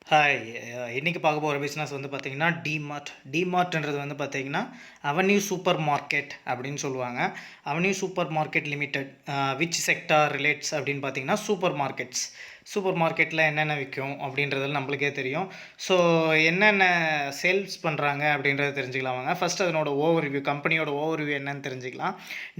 Hi. இன்றைக்கி பார்க்க போகிற பிஸ்னஸ் வந்து பார்த்திங்கன்னா டிமார்ட். டிமார்ட்ன்றது வந்து பார்த்திங்கன்னா அவென்யூ சூப்பர் மார்க்கெட் அப்படின்னு சொல்லுவாங்க. Avenue super market limited. Which sector relates அப்படின்னு பார்த்திங்கன்னா சூப்பர் மார்க்கெட்ஸ். சூப்பர் மார்க்கெட்டில் என்னென்ன விற்கும் அப்படின்றதில் நம்மளுக்கே தெரியும். ஸோ என்னென்ன சேல்ஸ் பண்ணுறாங்க அப்படின்றத தெரிஞ்சுக்கலாம் வாங்க. ஃபஸ்ட் அதனோட ஓவர்வியூ, கம்பெனியோட ஓவர்வியூ என்னன்னு தெரிஞ்சுக்கலாம்.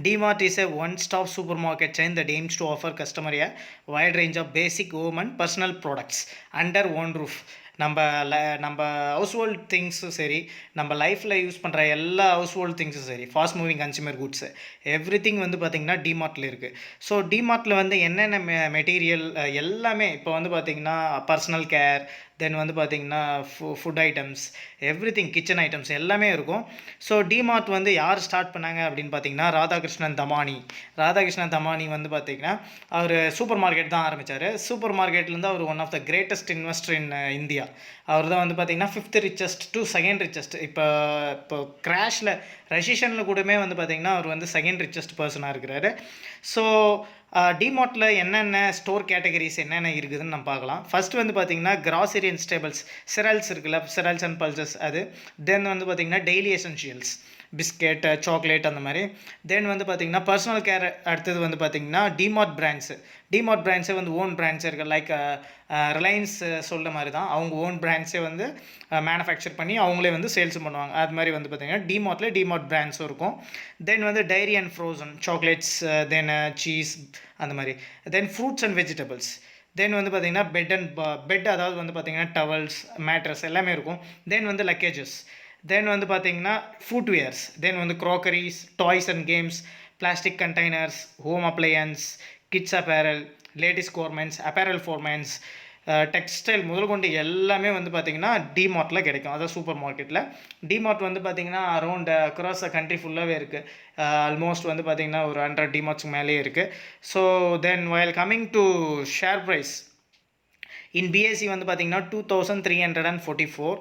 DMart is a one stop super market chain that aims to offer customer a wide range of basic home and personal products under one roof. நம்ம ஹவுஸ் ஹோல்ட் திங்ஸும் சரி, நம்ம லைஃப்பில் யூஸ் பண்ணுற எல்லா ஹவுஸ் ஹோல்ட் திங்ஸும் சரி, fast moving consumer goods every thing வந்து பார்த்திங்கன்னா டிமார்ட்டில் இருக்குது. ஸோ டிமார்ட்டில் வந்து என்னென்ன மெட்டீரியல் எல்லாமே இப்போ வந்து பார்த்திங்கன்னா பர்சனல் கேர், தென் வந்து பார்த்திங்கன்னா food items, every thing kitchen items எல்லாமே இருக்கும். ஸோ டிமார்ட் வந்து யார் ஸ்டார்ட் பண்ணாங்க அப்படின்னு பார்த்திங்கன்னா ராதாகிருஷ்ணன் தமானி வந்து பார்த்திங்கன்னா அவர் சூப்பர் மார்க்கெட் தான் ஆரம்பித்தார். சூப்பர் மார்க்கெட்லேருந்து அவர் one of the greatest investor in India. அவர் தான் வந்து பார்த்திங்கன்னா 5th richest to 2nd richest. இப்போ கிராஷில் ரெசிஷனில் கூடமே வந்து பார்த்திங்கன்னா அவர் வந்து 2nd ரிச்சஸ்ட் பர்சனாக இருக்கிறாரு. ஸோ டிமார்ட்டில் என்னென்ன ஸ்டோர் கேட்டகரிஸ் என்னென்ன இருக்குதுன்னு நம்ம பார்க்கலாம். ஃபஸ்ட்டு வந்து பார்த்திங்கன்னா கிராசரி அண்ட் ஸ்டேபிள்ஸ், செரல்ஸ் இருக்குல்ல, செரல்ஸ் அண்ட் பல்சஸ் அது. தென் வந்து பார்த்திங்கன்னா டெய்லி எசென்ஷியல்ஸ், பிஸ்கெட், சாக்லேட் அந்த மாதிரி. தென் வந்து பார்த்திங்கன்னா பர்சனல் கேர். அடுத்தது வந்து பார்த்திங்கன்னா டிமார்ட் பிராண்ட்ஸே வந்து ஓன் பிராண்ட்ஸே இருக்குது. லைக் ரிலையன்ஸ் சொல்கிற மாதிரி தான் அவங்க ஓன் பிராண்ட்ஸே வந்து மேனுஃபேக்சர் பண்ணி அவங்களே வந்து சேல்ஸ் பண்ணுவாங்க. அது மாதிரி வந்து பார்த்திங்கன்னா டிமார்ட் பிராண்ட்ஸும் இருக்கும். தென் வந்து dairy and frozen chocolates, then cheese அந்த மாதிரி. Then fruits and vegetables. Then வந்து பார்த்திங்கன்னா பெட் அதாவது வந்து பார்த்திங்கன்னா டவல்ஸ், மேட்ரஸ் எல்லாமே இருக்கும். தென் வந்து லக்கேஜஸ். தென் வந்து பார்த்திங்கன்னா ஃபுட்வேர்ஸ். தென் வந்து crockeries, toys and games, plastic containers, home appliances, kids apparel, ladies garments, apparel garments, textile முதல் கொண்டு எல்லாமே வந்து பார்த்திங்கன்னா டிமார்ட்டில் கிடைக்கும். அதாவது சூப்பர் மார்க்கெட்டில். டிமார்ட் வந்து பார்த்திங்கன்னா அரௌண்ட் அக்ராஸ் த கண்ட்ரி ஃபுல்லாகவே இருக்குது. ஆல்மோஸ்ட் வந்து பார்த்திங்கன்னா ஒரு 100 டிமார்ட்ஸ்க்கு மேலேயே இருக்குது. So then while coming to share price, in BSE வந்து பார்த்திங்கன்னா 2344.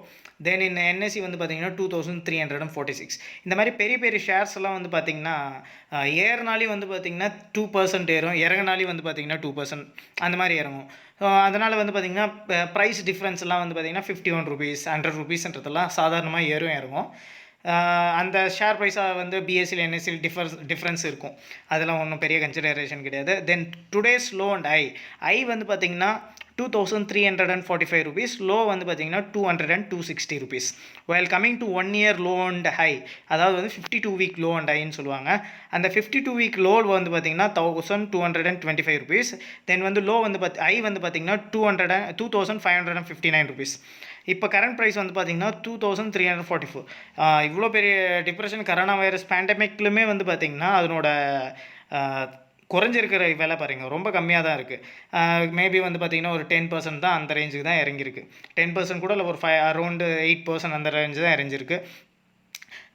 தென் இன் என்எஸ்சி வந்து பார்த்திங்கன்னா 2346. இந்த மாதிரி பெரிய பெரிய ஷேர்ஸ் எல்லாம் வந்து பார்த்திங்கன்னா ஏறினாலே வந்து பார்த்திங்கன்னா 2% ஏறும், இறங்கினாலே வந்து பார்த்திங்கன்னா 2% அந்த மாதிரி இறங்கும். அதனால் வந்து பார்த்திங்கன்னா ப்ரைஸ் டிஃப்ரென்ஸ் எல்லாம் வந்து பார்த்திங்கன்னா 51 rupees 100 rupeesன்றதெல்லாம் சாதாரணமாக இறங்கும். அந்த ஷேர் ப்ரைஸாக வந்து பிஎஸ்சியில் என்எஸ்சியில் டிஃப்ரென்ஸ் இருக்கும். அதெல்லாம் ஒன்றும் பெரிய கன்சிடரேஷன் கிடையாது. தென் டுடேஸ் லோ அண்ட் ஐ வந்து பார்த்திங்கன்னா 2345 rupees, லோ வந்து பார்த்திங்கன்னா 260 rupees. while coming to 1 year low and high, அதாவது வந்து 52 week low and highன்னு சொல்லுவாங்க. அந்த 52 week low வந்து பார்த்திங்கன்னா 1225 rupees. தென் வந்து லோ வந்து ஐ வந்து பார்த்திங்கன்னா 2559 rupees. இப்போ கரண்ட் ப்ரைஸ் வந்து பார்த்திங்கன்னா 2344. இவ்வளோ பெரிய டிப்ரெஷன், கரோனா வைரஸ் பேண்டமிக்லுமே வந்து பார்த்திங்கன்னா அதனோட குறைஞ்சிருக்கிற விலை பாருங்கள் ரொம்ப கம்மியாக தான் இருக்குது. மேபி வந்து பார்த்திங்கன்னா ஒரு 10% தான் அந்த ரேஞ்சுக்கு தான் இறங்கியிருக்கு. 10% கூட இல்லை, ஒரு அரௌண்டு 8% அந்த ரேஞ்சு தான் இறங்கியிருக்கு.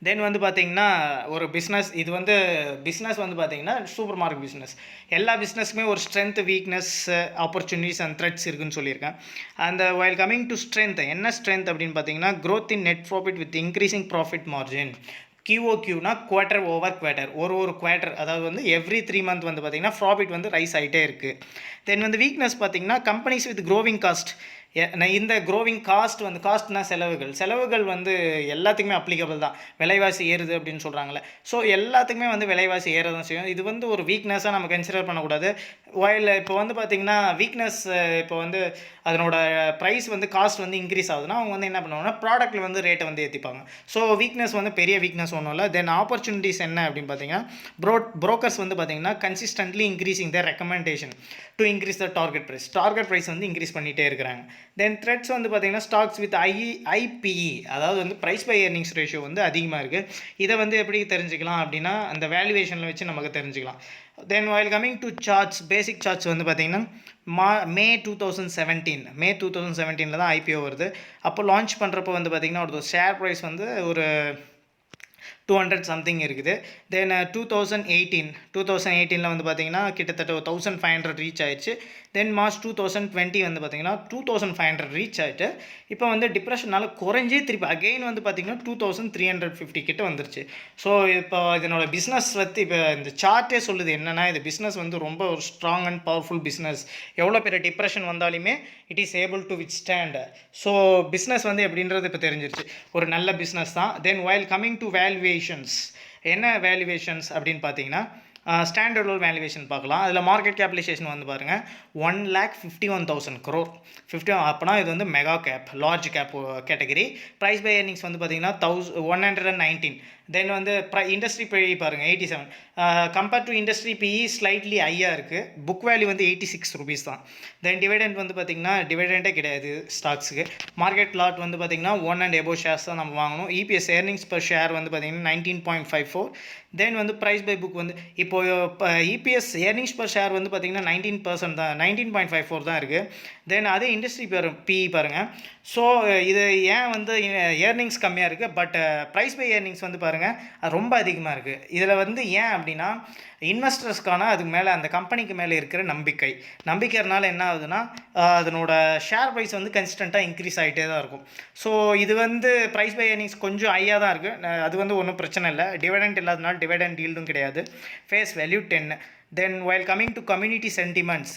தென் வந்து பார்த்திங்கன்னா ஒரு இது வந்து பிஸ்னஸ் வந்து பார்த்திங்கன்னா சூப்பர் மார்க்கெட் பிஸ்னஸ். எல்லா பிஸ்னஸுக்குமே ஒரு strength, weakness, opportunities and threads இருக்குதுன்னு சொல்லியிருக்கேன். அந்த while கம்மிங் டு ஸ்ட்ரென்த், என்ன ஸ்ட்ரென்த் அப்படின்னு பார்த்திங்கன்னா growth in net profit with increasing profit margin. QOQனா குவார்ட்டர் ஓவர் குவார்ட்டர், ஒரு குவார்ட்டர், அதாவது வந்து எவ்ரி 3 month வந்து பார்த்திங்கன்னா ப்ராஃபிட் வந்து ரைஸ் ஆகிட்டே இருக்குது. தென் வந்து வீக்னஸ் பார்த்திங்கன்னா கம்பெனிஸ் வித் க்ரோவிங் காஸ்ட். இந்த க்ரோவிங் காஸ்ட்னா செலவுகள் வந்து எல்லாத்துக்குமே அப்ளிகபிள் தான். விலைவாசி ஏறுது அப்படின்னு சொல்கிறாங்களே, ஸோ எல்லாத்துக்குமே வந்து விலைவாசி ஏற தான் செய்யும். இது வந்து ஒரு வீக்னஸாக நம்ம கன்சிடர் பண்ணக்கூடாது. இப்போ வந்து பார்த்திங்கன்னா வீக்னஸ், இப்போ வந்து அதனோட ப்ரைஸ் வந்து காஸ்ட் வந்து இன்க்ரீஸ் ஆகுதுன்னா அவங்க வந்து என்ன பண்ணுவாங்கன்னா ப்ராடக்ட்டில் வந்து ரேட்டை வந்து ஏற்றிப்பாங்க. ஸோ வீக்னஸ் வந்து பெரிய வீக்னஸ் ஒன்றும் இல்லை. தென் ஆப்பர்ச்சுனிட்டிஸ் என்ன அப்படின்னு பார்த்தீங்கன்னா ப்ரோக்கர்ஸ் வந்து பார்த்திங்கன்னா consistently increasing the recommendation to increase the target price வந்து இன்க்ரீஸ் பண்ணிகிட்டே இருக்கிறாங்க. தென் த்ரெட்ஸ் வந்து பார்த்திங்கன்னா ஸ்டாக்ஸ் வித் ஐபிஇ, அதாவது வந்து ப்ரைஸ் பை எர்னிங்ஸ் ரேஷியோ வந்து அதிகமாக இருக்குது. இதை வந்து எப்படி தெரிஞ்சுக்கலாம் அப்படின்னா அந்த வேல்யூவேஷனில் வச்சு நமக்கு தெரிஞ்சுக்கலாம். Then while coming to charts, basic charts வந்து பார்த்திங்கன்னா மே 2017 தான் ஐபிஓ வருது. அப்போ லான்ச் பண்ணுறப்போ வந்து பார்த்திங்கன்னா ஒரு ஷேர் ப்ரைஸ் வந்து ஒரு 200 சம்திங் இருக்குது. தென் 2018 வந்து பார்த்தீங்கன்னா கிட்டத்தட்ட 1500 ரீச் ஆயிடுச்சு. தென் மார்ச் 2020 வந்து பார்த்தீங்கன்னா 2500 ரீச் ஆகிட்டு இப்போ வந்து டிப்ரெஷனால் குறைஞ்சி திருப்பி அகெயின் வந்து பார்த்தீங்கன்னா 2350 கிட்ட வந்துருச்சு. ஸோ இப்போ இதனோட பிஸ்னஸ் பற்றி இப்போ இந்த சார்ட்டே சொல்லுது என்னென்னா, இது பிஸ்னஸ் வந்து ரொம்ப ஒரு ஸ்ட்ராங் அண்ட் பவர்ஃபுல் பிஸ்னஸ். எவ்வளோ பெரிய டிப்ரெஷன் வந்தாலுமே it is able to withstand. So business வந்து எப்படின்றது இப்போ தெரிஞ்சிருச்சு, ஒரு நல்ல பிஸ்னஸ் தான். தென் வைல் கம்மிங் டு வேல்யூவேஷன்ஸ், என்ன வேல்யூவேஷன்ஸ் அப்படின்னு பார்த்தீங்கன்னா ஸ்டாண்டர்ட் லோல் வேல்யூவேஷன் பார்க்கலாம். அதில் மார்க்கெட் கேபிடலைசேஷன் வந்து பாருங்கள் 1,51,000 crore. அப்போனா இது வந்து mega cap, large cap category. Price by earnings வந்து பார்த்தீங்கன்னா 119. தென் வந்து இண்டஸ்ட்ரி பிஇ பாருங்கள் 87. Compared to industry PE slightly ஹையாக இருக்குது. புக் வேல்யூ வந்து 86 rupees தான். தென் டிவிடெண்ட் வந்து பார்த்திங்கன்னா டிவிடெண்டே கிடையாது ஸ்டாக்ஸுக்கு. மார்க்கெட் லாட் வந்து பார்த்திங்கன்னா 1 and above ஷேர்ஸ் தான் நம்ம வாங்கணும். இபிஎஸ் ஏர்னிங்ஸ் பர் ஷேர் வந்து பார்த்திங்கன்னா 19.54. தென் வந்து ப்ரைஸ் பை புக் வந்து இப்போது இபிஎஸ் ஏர்னிங்ஸ் பர் ஷேர் வந்து பார்த்திங்கன்னா 19% தான், 19.54 தான் இருக்குது. தென் அதே இண்டஸ்ட்ரி பிஇ பாருங்கள். ஸோ இது ஏன் வந்து ஏர்னிங்ஸ் கம்மியாக இருக்குது, பட் ப்ரைஸ் பை ஏர்னிங்ஸ் வந்து பாருங்கள் அது ரொம்ப அதிகமாக இருக்குது. இதில் வந்து ஏன் அப்படின்னா இன்வெஸ்டர்ஸ்க்கான அதுக்கு மேலே அந்த கம்பெனிக்கு மேலே இருக்கிற நம்பிக்கைனால என்ன ஆகுதுன்னா அதனோட ஷேர் ப்ரைஸ் வந்து கன்சிஸ்டண்ட்டாக இன்க்ரீஸ் ஆகிட்டே தான் இருக்கும். ஸோ இது வந்து ப்ரைஸ் பை ஏர்னிங்ஸ் கொஞ்சம் ஹையாக தான் இருக்குது. அது வந்து ஒன்றும் பிரச்சனை இல்லை. டிவிடெண்ட் இல்லாதனால டிவிடெண்ட் ஈல்டும் கிடையாது. Face value 10. Then while coming to community sentiments,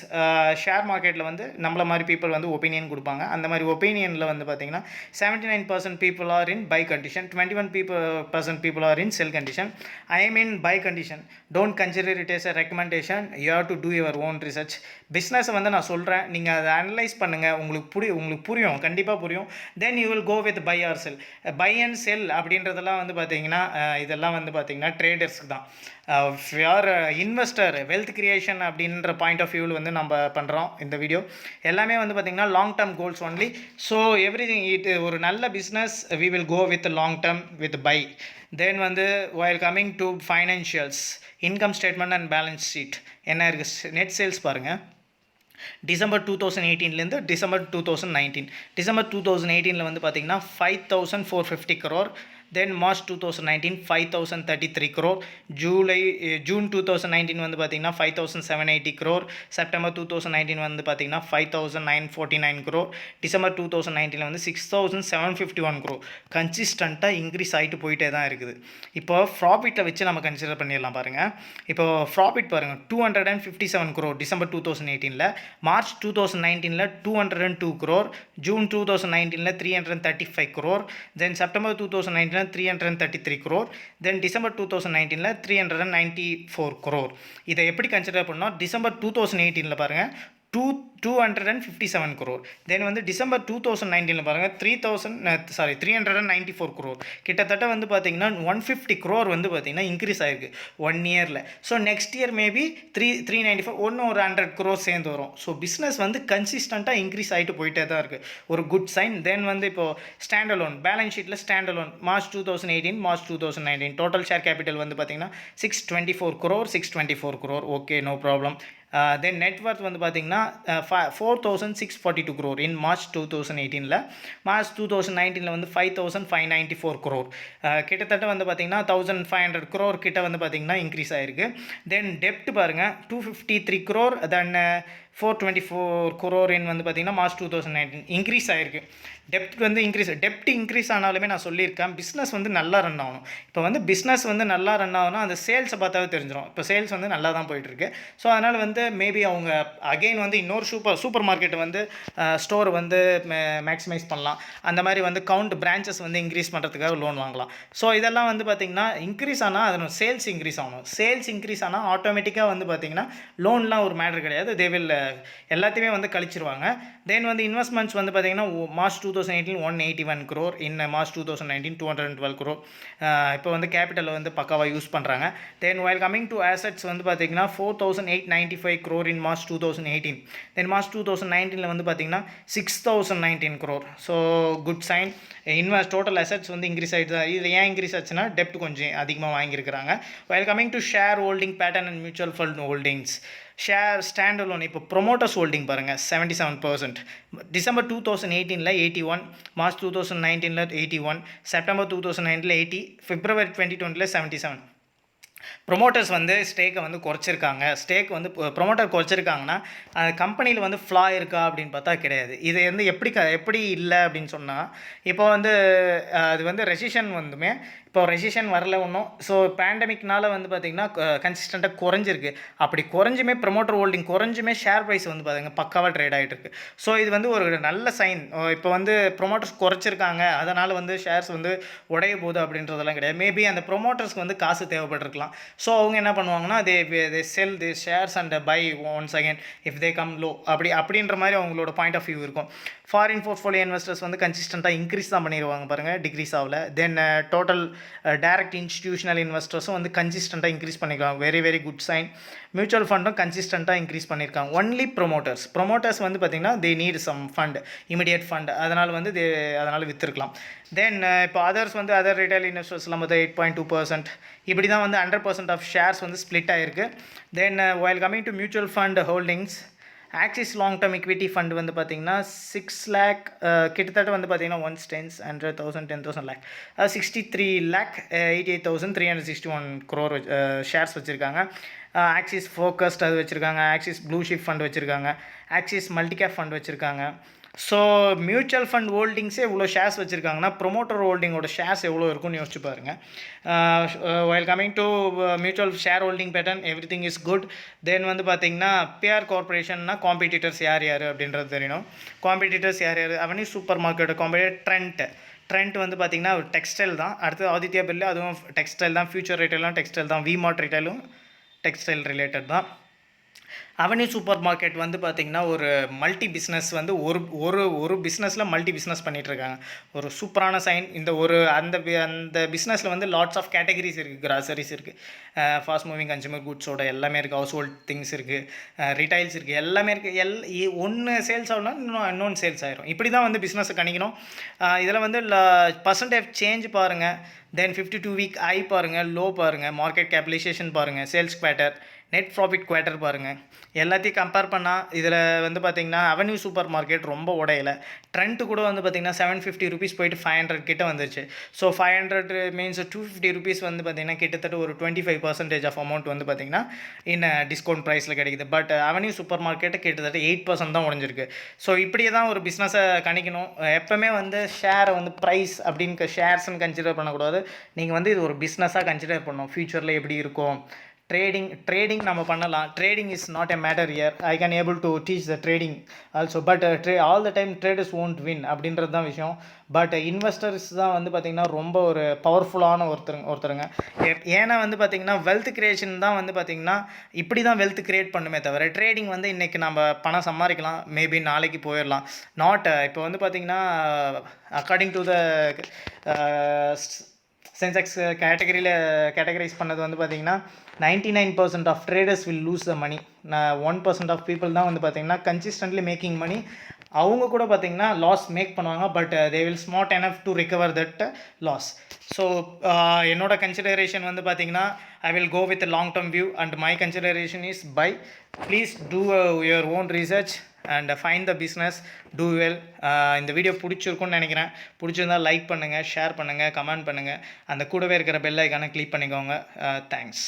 share மார்க்கெட்டில் வந்து நம்மள மாதிரி பீப்புள் வந்து ஒப்பீனியன் கொடுப்பாங்க. அந்த மாதிரி ஒப்பீனியனில் வந்து பார்த்திங்கன்னா 79% people are in buy condition, 21% people are in sell condition. I am in buy condition. Don't consider it is a recommendation, you have to do your own research. பிஸ்னஸை வந்து நான் சொல்கிறேன், நீங்கள் அதை அனலைஸ் பண்ணுங்கள், உங்களுக்கு புரியும், கண்டிப்பாக புரியும். Then you will go with buy or sell. Buy and sell அப்படின்றதெல்லாம் வந்து பார்த்திங்கன்னா இதெல்லாம் வந்து பார்த்திங்கன்னா ட்ரேடர்ஸ்க்கு தான். ஃபார் இன்வெஸ்டர் வெல்த் கிரியேஷன் அப்படின்ற பாயிண்ட் ஆஃப் வியூவில் வந்து நம்ம பண்ணுறோம் இந்த வீடியோ. எல்லாமே வந்து பார்த்திங்கன்னா long term goals only. So everything இது ஒரு நல்ல business, we will go with long term with buy. Then வந்து while coming to financials, income statement and balance sheet என்ன இருக்குது. நெட் சேல்ஸ் பாருங்கள், டிசம்பர் 2018 டிசம்பர் 2019. டிசம்பர் 2018 வந்து பார்த்திங்கன்னா 5,450 crore. தென் March 2019 5,033 crore. June 2019 வந்து பார்த்திங்கன்னா 5,780 crore. செப்டம்பர் 2019 வந்து பார்த்திங்கன்னா 5,949 crore. டிசம்பர் 2019 வந்து 6,751 crore. கன்சிஸ்டண்ட்டாக இன்க்ரீஸ் ஆகிட்டு போயிட்டே தான் இருக்குது. இப்போ ப்ராஃபிட்டை வச்சு நம்ம கன்சிடர் பண்ணிடலாம் பாருங்கள். இப்போ ப்ராஃபிட் பாருங்கள் 257 crore December 2018. March 2019 202 crore. June 2019 335 crore. தென் செப்டம்பர் 2019 333 crore. தென் டிசம்பர் 2019 394 crore. இதை எப்படி கன்சிடர் பண்ணோம், டிசம்பர் 2018 பாருங்கள் 257 crore. தென் வந்து டிசம்பர் 2019 பாருங்கள் 394 crore. கிட்டத்தட்ட வந்து பார்த்திங்கன்னா 150 crore வந்து பார்த்திங்கன்னா இன்க்ரீஸ் ஆகிருக்கு 1 இயரில். ஸோ நெக்ஸ்ட் இயர் மேபி 394 ஒன்று ஒரு 100 crore சேர்ந்து வரும். ஸோ பிஸ்னஸ் வந்து கன்சிஸ்டண்ட்டாக இன்க்ரீஸ் ஆகிட்டு போயிட்டே தான் இருக்குது, ஒரு குட் சைன். தென் வந்து இப்போது ஸ்டாண்ட் அலோன் பேலன்ஸ் ஷீட்டில் standalone March 2018 March 2019 total share capital வந்து பார்த்திங்கன்னா 624 crore. Okay, no problem. Then net worth வந்து பார்த்திங்கன்னா 4,642 crore இன் மார்ச் 2018. மார்ச் 2019 வந்து 5,594 crore. கிட்டத்தட்ட வந்து பார்த்திங்கன்னா 1,500 crore கிட்ட வந்து பார்த்திங்கன்னா இன்க்ரீஸ் ஆகிருக்கு. தென் டெப்ட் பாருங்கள் 253 crore. தென் 424 crore இன் வந்து பார்த்திங்கன்னா மார்ச் 2019 இன்க்ரீஸ் ஆகிருக்கு. டெப்ட் இன்க்ரீஸ் ஆனாலுமே நான் சொல்லியிருக்கேன், பிஸ்னஸ் வந்து நல்லா ரன் ஆகணும். இப்போ வந்து பிஸ்னஸ் வந்து நல்லா ரன் ஆகணும், அந்த சேல்ஸை பார்த்தாவே தெரிஞ்சிடும். இப்போ சேல்ஸ் வந்து நல்லா தான் போயிட்டுருக்கு. ஸோ அதனால் வந்து மேபி அவங்க அகெயின் வந்து இன்னொரு சூப்பர் மார்க்கெட்டை வந்து ஸ்டோர் வந்து மேக்ஸிமைஸ் பண்ணலாம். அந்த மாதிரி வந்து பிரான்ச்சஸ் வந்து இன்க்ரீஸ் பண்ணுறதுக்காக லோன் வாங்கலாம். ஸோ இதெல்லாம் வந்து பார்த்திங்கன்னா இன்க்ரீஸ் ஆனால் அதனோட சேல்ஸ் இன்க்ரீஸ் ஆகணும். சேல்ஸ் இன்க்ரீஸ் ஆனால் ஆட்டோமேட்டிக்காக வந்து பார்த்திங்கன்னா லோன்லாம் ஒரு மேட்ரு கிடையாது, எல்லாத்தையுமே வந்து கழிச்சிருவாங்க. தென் வந்து இன்வெஸ்ட்மெண்ட்ஸ் வந்து பார்த்திங்கன்னா மார்ச் 2018 181 crore. இன் மார்ச் 2019 212 crore. இப்போ வந்து கேபிட்டலில் வந்து பக்காவாக யூஸ் பண்ணுறாங்க. Then while coming to assets வந்து பார்த்திங்கன்னா 4,895 crore இன் மார்ச் 2018. தென் மார்ச் 2019 வந்து பார்த்திங்கன்னா 6,019 crore. So good sign. Total assets வந்து இன்க்ரீஸ் ஆகிட்டு தான். இதில் ஏன் இன்க்ரீஸ் ஆச்சுன்னா டெப்ட் கொஞ்சம் அதிகமாக வாங்கியிருக்கிறாங்க. While coming to shareholding pattern and mutual fund holdings, share standalone இப்போ ப்ரொமோட்டர்ஸ் ஹோல்டிங் பாருங்கள் 77%. December 2018 81, March 2019 81, September 2019 80, February 2020 77. Promoters வந்து ஸ்டேக்கை வந்து குறைச்சிருக்காங்க. ஸ்டேக் வந்து ப்ரொமோட்டர் குறைச்சிருக்காங்கன்னா அந்த கம்பெனியில் வந்து ஃப்ளா இருக்கா அப்படின்னு பார்த்தா கிடையாது. இது வந்து எப்படி இல்லை அப்படின்னு சொன்னால், இப்போ வந்து அது வந்து ரெசிஷன் வந்துமே இப்போ ரெசிஷன் வரல ஒன்றும். ஸோ பேண்டமிக்னால வந்து பார்த்திங்கன்னா கன்சிஸ்டண்ட்டாக குறைஞ்சிருக்கு. அப்படி குறைஞ்சுமே ப்ரொமோட்டர் ஹோல்டிங் குறைஞ்சுமே ஷேர் ப்ரைஸ் வந்து பார்த்திங்கன்னா பக்காவாக ட்ரேட் ஆகிட்டு இருக்கு. ஸோ இது வந்து ஒரு நல்ல சைன். இப்போ வந்து ப்ரொமோட்டர்ஸ் குறைச்சிருக்காங்க, அதனால் வந்து ஷேர்ஸ் வந்து உடைய போகுது அப்படின்றதெல்லாம் கிடையாது. மேபி அந்த ப்ரொமோட்டர்ஸ்க்கு வந்து காசு தேவைப்பட்டிருக்கலாம். ஸோ அவங்க என்ன பண்ணுவாங்கன்னா they sell the shares and buy once again if they come low அப்படின்ற மாதிரி அவங்களோட பாயிண்ட் ஆஃப் வியூ இருக்கும். ஃபாரின் போர்ட்ஃபோலியோ இன்வெஸ்டர்ஸ் வந்து கன்சிஸ்டண்ட்டாக இன்க்ரீஸ் தான் பண்ணிடுவாங்க பாருங்கள், டிக்ரீஸ் ஆகல. தென் டோட்டல் டைரக்ட் இன்ஸ்டிடியூஷனல் இன்வெஸ்டர்ஸும் வந்து கன்சிஸ்டண்ட்டாக இன்க்ரீஸ் பண்ணிக்கலாம். Very very good sign. Mutual ஃபண்டும் கன்சிஸ்டண்ட்டாக இன்க்ரீஸ் பண்ணியிருக்காங்க. ஒன்லி ப்ரொமோட்டர்ஸ் வந்து பார்த்திங்கன்னா they need some fund, immediate fund, அதனால் வந்து அதனால் விற்றுருக்கலாம். தென் இப்போ அதர்ஸ் வந்து அதர் ரிட்டைல் இன்வெஸ்டர்ஸ்லாம் வந்து 8.2%. இப்படி தான் வந்து 100% ஆஃப் ஷேர்ஸ் வந்து ஸ்ப்ளிட் ஆகிருக்கு. Then while coming to mutual fund holdings, Axis long term equity fund வந்து பார்த்திங்கன்னா 6 lakh, கிட்டத்தட்ட வந்து பார்த்திங்கன்னா 1 10 100,000 10,000 lakh, 63,88,361 crore ஷேர்ஸ் வச்சுருக்காங்க. ஆக்சிஸ் ஃபோக்கஸ்ட் அது வச்சுருக்காங்க, ஆக்சிஸ் ப்ளூ ஷிப் ஃபண்ட் வச்சுருக்காங்க, ஆக்சிஸ் மல்டிகேப் ஃபண்ட் வச்சுருக்காங்க. ஸோ மியூச்சுவல் ஃபண்ட் ஹோல்டிங்ஸே இவ்வளோ ஷேர்ஸ் வச்சுருக்காங்கன்னா ப்ரொமோட்டர் ஹோல்டிங்கோட ஷேர்ஸ் எவ்வளோ இருக்குன்னு யோசிச்சு பாருங்கள். While coming to mutual shareholding pattern, everything is good. Then வந்து பார்த்திங்கன்னா பிஆர் கார்பரேஷன்னா காம்படிட்டர்ஸ் யார் அப்படின்றது தெரியணும். காம்படிட்டர்ஸ் யார் அவனி சூப்பர் மார்க்கெட் காம்படிட்டர் ட்ரெண்ட் வந்து பார்த்திங்கன்னா டெக்ஸ்டைல் தான். அடுத்து ஆதித்யா பிர்லா, அதுவும் டெக்ஸ்டைல் தான். ஃபியூச்சர் ரிட்டைலும் டெக்ஸ்டைல் தான். விமார்ட் ரிட்டைலும் டெக்ஸ்டைல் ரிலேட்டட் தான். அவென்யூ சூப்பர் மார்க்கெட் வந்து பார்த்திங்கன்னா ஒரு மல்டி பிஸ்னஸ் வந்து ஒரு பிஸ்னஸில் மல்டி பிஸ்னஸ் பண்ணிகிட்ருக்காங்க. ஒரு சூப்பரான சைன். இந்த அந்த பிஸ்னஸில் வந்து லாட்ஸ் ஆஃப் கேட்டகரிஸ் இருக்குது. கிராசரிஸ் இருக்குது, ஃபாஸ்ட் மூவிங் கன்சூமர் குட்ஸோட எல்லாமே இருக்குது, ஹவுஸ் ஹோல்ட் திங்ஸ் இருக்குது, ரிட்டைல்ஸ் இருக்குது, எல்லாமே இருக்குது. ஒன்று சேல்ஸ் ஆகலாம், இன்னொன்று சேல்ஸ் ஆகிரும். இப்படி தான் வந்து பிஸ்னஸை கணிக்கணும். இதில் வந்து பர்சன்டேஜ் சேஞ்ச் பாருங்கள். தென் 52 வீக் ஐ பாருங்கள், லோ பாருங்கள், மார்க்கெட் கேபிடலைசேஷன் பாருங்கள், sales quarter, net profit quarter பாருங்கள். எல்லாத்தையும் கம்பேர் பண்ணால் இதில் வந்து பார்த்திங்கன்னா அவென்யூ சூப்பர் மார்க்கெட் ரொம்ப உடையலை. ட்ரெண்ட்டு கூட வந்து பார்த்திங்கன்னா 750 rupees போயிட்டு 500 கிட்ட வந்துருச்சு. ஸோ 500 மீன்ஸ் 250 rupees வந்து பார்த்திங்கன்னா கிட்டத்தட்ட ஒரு 25% ஆஃப் அமௌண்ட் வந்து பார்த்திங்கன்னா டிஸ்கவுண்ட் ப்ரைஸில் கிடைக்குது. பட் அவென்யூ சூப்பர் மார்க்கெட்டு கிட்டத்தட்ட 8% தான் உடஞ்சிருக்கு. ஸோ இப்படியே தான் ஒரு பிஸ்னஸை கணிக்கணும். எப்போவுமே வந்து ஷேரை வந்து ப்ரைஸ் அப்படின்னு ஷேர்ஸ்ன்னு கன்சிடர் பண்ணக்கூடாது. நீங்கள் வந்து இது ஒரு பிஸ்னஸாக கன்சிடர் பண்ணணும். ஃப்யூச்சரில் எப்படி இருக்கும் ட்ரேடிங் நம்ம பண்ணலாம். Trading is not a matter year. I can able to teach the trading also. But all the time traders won't win அப்படின்றது தான் விஷயம். பட் இன்வெஸ்டர்ஸ் தான் வந்து பார்த்திங்கன்னா ரொம்ப ஒரு பவர்ஃபுல்லான ஒருத்தருங்க. ஏன்னா வந்து பார்த்திங்கன்னா வெல்த் கிரியேஷன் தான் வந்து பார்த்திங்கன்னா இப்படி தான் வெல்த் கிரியேட் பண்ணுமே தவிர, ட்ரேடிங் வந்து இன்றைக்கி நம்ம பணம் சம்பாதிக்கலாம், மேபி நாளைக்கு போயிடலாம். இப்போ வந்து பார்த்திங்கன்னா according to the Sensex categorise பண்ணது வந்து பார்த்திங்கன்னா 99% of traders will lose the money. 1% of people தான் வந்து பார்த்திங்கன்னா கன்சிஸ்டன்ட்லி மேக்கிங் மணி. அவங்க கூட பார்த்திங்கன்னா லாஸ் மேக் பண்ணுவாங்க. But they will smart enough to recover that loss. So என்னோட கன்சிடரேஷன் வந்து பார்த்திங்கன்னா I will go with long term view and my consideration is buy. Please do your own research and find the business, two well. இந்த video பிடிச்சிருக்குன்னு நினைக்கிறேன். பிடிச்சிருந்தால் like பண்ணுங்கள், share பண்ணுங்கள், comment பண்ணுங்கள். அந்த கூடவே இருக்கிற பெல் ஐக்கானை கிளிக் பண்ணிக்கோங்க. தேங்க்ஸ்.